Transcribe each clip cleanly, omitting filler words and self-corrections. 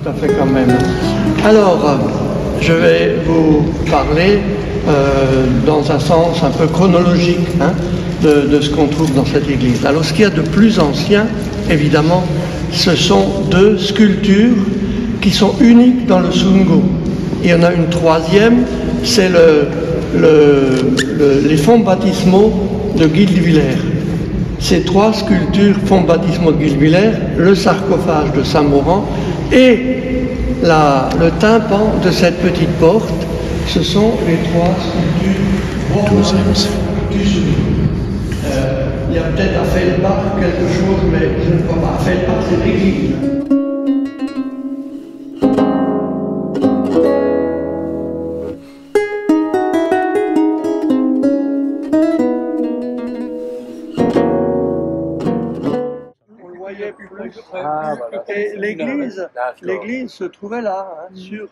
tout à fait quand même. Alors, je vais vous parler dans un sens un peu chronologique de ce qu'on trouve dans cette église. Alors, ce qu'il y a de plus ancien, évidemment, ce sont deux sculptures qui sont uniques dans le Sungo. Il y en a une troisième, c'est les fonds baptismaux de Guildevillers. Ces trois sculptures, fonds baptismaux de Guildevillers, le sarcophage de Saint-Maurent et le tympan de cette petite porte, ce sont les trois sculptures du Sungo. Il y a peut-être à Felbach quelque chose, mais je ne crois pas. À Felbach, c'est l'église. Et l'église se trouvait là, sur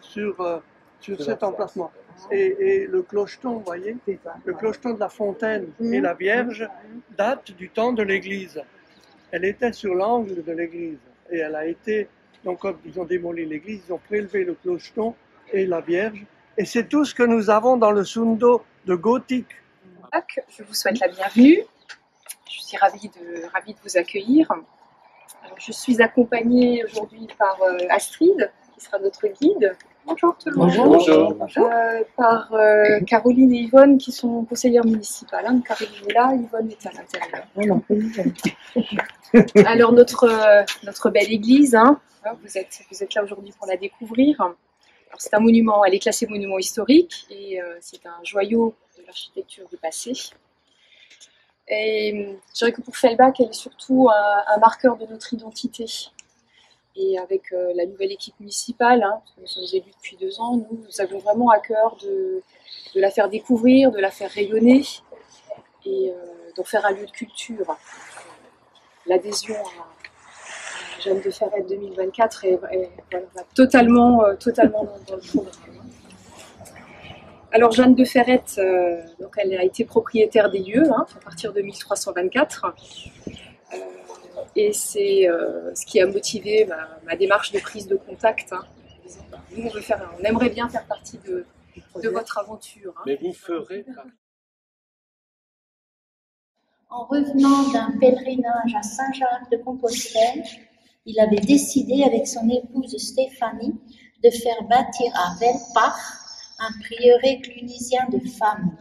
cet emplacement. Et le clocheton, vous voyez, le clocheton de la fontaine et la Vierge datent du temps de l'église. Elle était sur l'angle de l'église. Et elle a été, donc comme ils ont démoli l'église, ils ont prélevé le clocheton et la Vierge. Et c'est tout ce que nous avons dans le Sundo de gothique. Je vous souhaite la bienvenue. Je suis ravie de vous accueillir. Alors, je suis accompagnée aujourd'hui par Astrid, qui sera notre guide. Bonjour tout le monde. Bonjour. Par Caroline et Yvonne, qui sont conseillères municipales. Caroline est là, Yvonne est à l'intérieur. Alors notre belle église, vous êtes là aujourd'hui pour la découvrir. Alors, c'est un monument, elle est classée monument historique et c'est un joyau de l'architecture du passé. Et je dirais que pour Felbach, elle est surtout un marqueur de notre identité. Et avec la nouvelle équipe municipale, parce que nous sommes élus depuis 2 ans, nous avons vraiment à cœur de la faire découvrir, de la faire rayonner et d'en faire un lieu de culture. L'adhésion à Jeanne de Ferrette 2024 va totalement dans le programme. Alors Jeanne de Ferrette, donc elle a été propriétaire des lieux à partir de 1324. Et c'est ce qui a motivé ma démarche de prise de contact. Nous, on aimerait bien faire partie de votre aventure. Mais vous ferez partie. En revenant d'un pèlerinage à Saint-Jacques-de-Compostelle, il avait décidé avec son épouse Stéphanie de faire bâtir à Velpach un prieuré clunisien de femmes.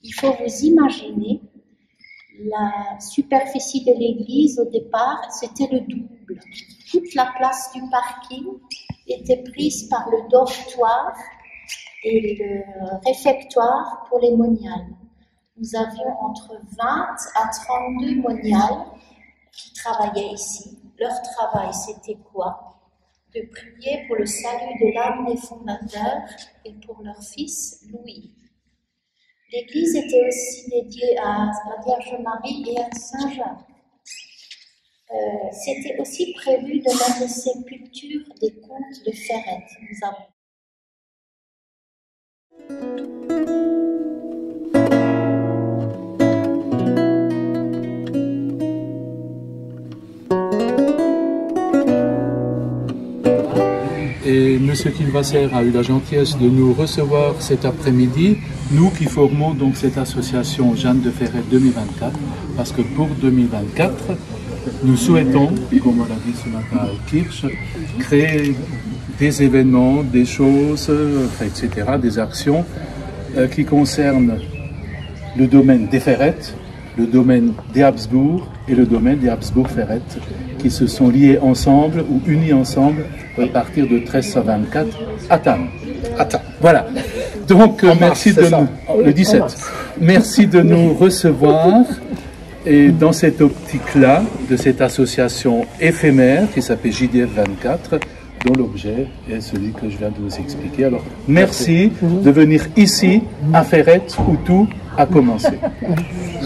Il faut vous imaginer, la superficie de l'église au départ, c'était le double. Toute la place du parking était prise par le dortoir et le réfectoire pour les moniales. Nous avions entre 20 à 32 moniales qui travaillaient ici. Leur travail, c'était quoi? De prier pour le salut de l'âme des fondateurs et pour leur fils Louis. L'église était aussi dédiée à la Vierge Marie et à Saint Jacques. C'était aussi prévu de mettre les sépultures des comtes de Ferrette. Nous avons Et M. Kilvasser a eu la gentillesse de nous recevoir cet après-midi, nous qui formons donc cette association Jeanne de Ferrette 2024, parce que pour 2024, nous souhaitons, comme on l'a dit ce matin à Kirch, créer des événements, des choses, etc., des actions qui concernent le domaine des Ferrettes, le domaine des Habsbourg et le domaine des Habsbourg-Ferrette, qui se sont liés ensemble ou unis ensemble à partir de 1324 à Thann. Voilà. Donc merci de nous, le 17. Merci de nous recevoir et dans cette optique-là de cette association éphémère qui s'appelle JDF 24, dont l'objet est celui que je viens de vous expliquer. Alors merci de venir ici à Ferrette où tout a commencé.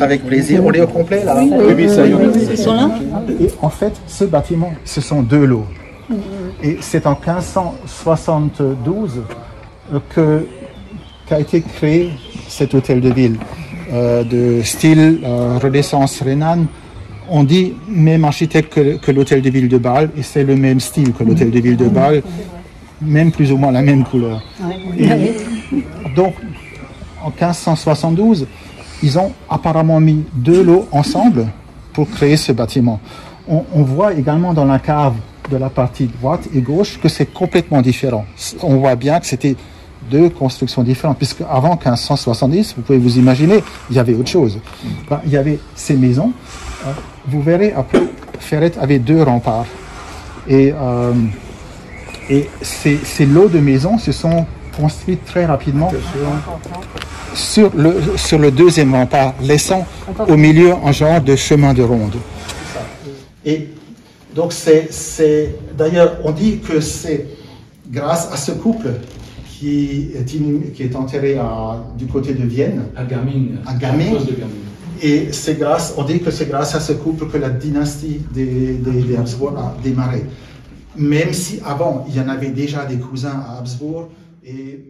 Avec plaisir. On est au complet là? Oui, ça y est. Ils sont là. Et en fait, ce bâtiment, ce sont 2 lots. Et c'est en 1572 qu'a été créé cet hôtel de ville de style Renaissance rhénane on dit même architecte que l'hôtel de ville de Bâle, et c'est le même style que l'hôtel de ville de Bâle, même plus ou moins la même couleur. Et donc, en 1572, ils ont apparemment mis 2 lots ensemble pour créer ce bâtiment. On voit également dans la cave de la partie droite et gauche que c'est complètement différent. On voit bien que c'était 2 constructions différentes, puisque avant 1570, vous pouvez vous imaginer, il y avait autre chose. Il y avait ces maisons. Vous verrez, après, Ferrette avait 2 remparts. Et ces lots de maisons se sont construits très rapidement sur le deuxième rempart, laissant au milieu un genre de chemin de ronde. Et donc, d'ailleurs, on dit que c'est grâce à ce couple qui est enterré du côté de Vienne, à Gaming. Et on dit que c'est grâce à ce couple que la dynastie des Habsbourg a démarré. Même si avant, il y en avait déjà des cousins à Habsbourg. Et